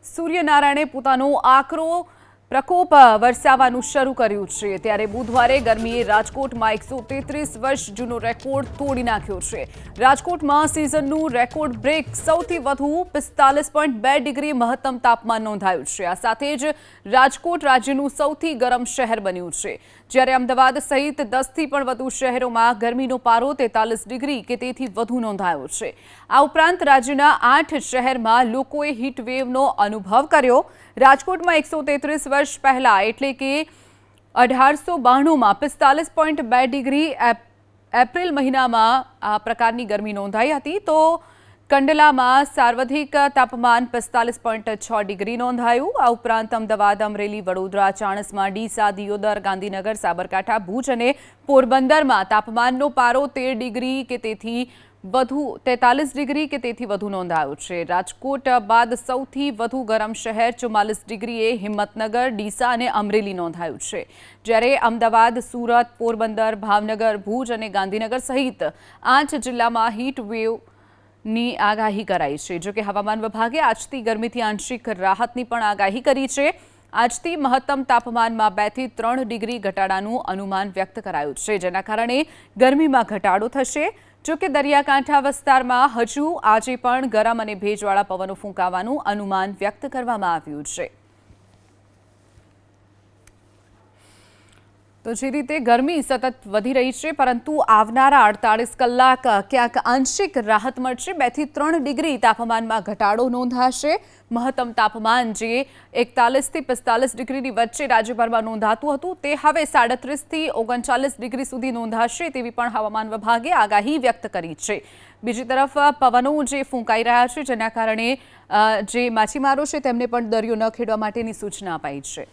સૂર્યનારાયણે પોતાનો આકરો પ્રકોપ વરસાવવાનું શરૂ કર્યું છે ત્યારે બુધવારે ગરમીએ રાજકોટમાં 133 વર્ષ જૂનો રેકોર્ડ તોડી નાખ્યો છે। રાજકોટમાં સિઝનનું રેકોર્ડ બ્રેક સૌથી વધુ 45.2 ડિગ્રી મહત્તમ તાપમાન નોંધાયું છે। આ સાથે જ રાજકોટ રાજ્યનું સૌથી ગરમ શહેર બન્યું છે, જ્યારે અમદાવાદ સહિત 10થી પણ વધુ શહેરોમાં ગરમીનો પારો 43 ડિગ્રી કે તેથી વધુ નોંધાયો છે। આ ઉપરાંત રાજ્યના 8 શહેરમાં લોકોએ હીટ વેવનો અનુભવ કર્યો। રાજકોટમાં 133 વર્ષ પહેલા એટલે કે 1892માં 45.2 ડિગ્રી એપ્રિલ મહિનામાં આ પ્રકારની ગરમી નોંધાઈ હતી, તો કંડલામાં સર્વાધિક તાપમાન 45.6 ડિગ્રી નોંધાયું। આ ઉપરાંત અમદાવાદ, અમરેલી, વડોદરા, ચાણસ્મા, ડીસા, દિયોદર, ગાંધીનગર, સાબરકાંઠા, ભુજ અને પોરબંદરમાં તાપમાનનો પારો 13 ડિગ્રી કે તેથી વધુ 43 ડિગ્રી કે તેથી વધુ નોંધાયો છે। રાજકોટ બાદ સૌથી વધુ ગરમ શહેર 44 ડિગ્રીએ હિંમતનગર, ડીસા અને અમરેલી નોંધાયું છે, જ્યારે અમદાવાદ, સુરત, પોરબંદર, ભાવનગર, ભુજ અને ગાંધીનગર સહિત 8 જિલ્લામાં હીટ વેવની આગાહી કરાઈ છે। જોકે હવામાન વિભાગે આજથી ગરમીથી આંશિક રાહતની પણ આગાહી કરી છે। આજથી મહત્તમ તાપમાનમાં 2 થી 3 ડિગ્રી ઘટાડાનું અનુમાન વ્યક્ત કરાયું છે, જેના કારણે ગરમીમાં ઘટાડો થશે। જોકે દરિયાકાંઠા વિસ્તારમાં હજુ આજે પણ ગરમ અને ભેજવાળા પવનો ફૂંકાવાનું અનુમાન વ્યક્ત કરવામાં આવ્યું છે। તો જે રીતે ગરમી સતત વધી રહી છે, પરંતુ આવનારા 48 કલાક ક્યાંક આંશિક રાહત મળશે। 2 થી 3 ડિગ્રી તાપમાનમાં ઘટાડો નોંધાશે। મહત્તમ તાપમાન જે 41 થી 45 ડિગ્રીની વચ્ચે રાજ્યભરમાં નોંધાતું હતું, તે હવે 37 થી 39 ડિગ્રી સુધી નોંધાશે તેવી પણ હવામાન વિભાગે આગાહી વ્યક્ત કરી છે। બીજી તરફ પવનો જે ફૂંકાઈ રહ્યા છે, જેના કારણે જે માછીમારો છે તેમને પણ દરિયો ન ખેડવા માટેની સૂચના અપાઈ છે।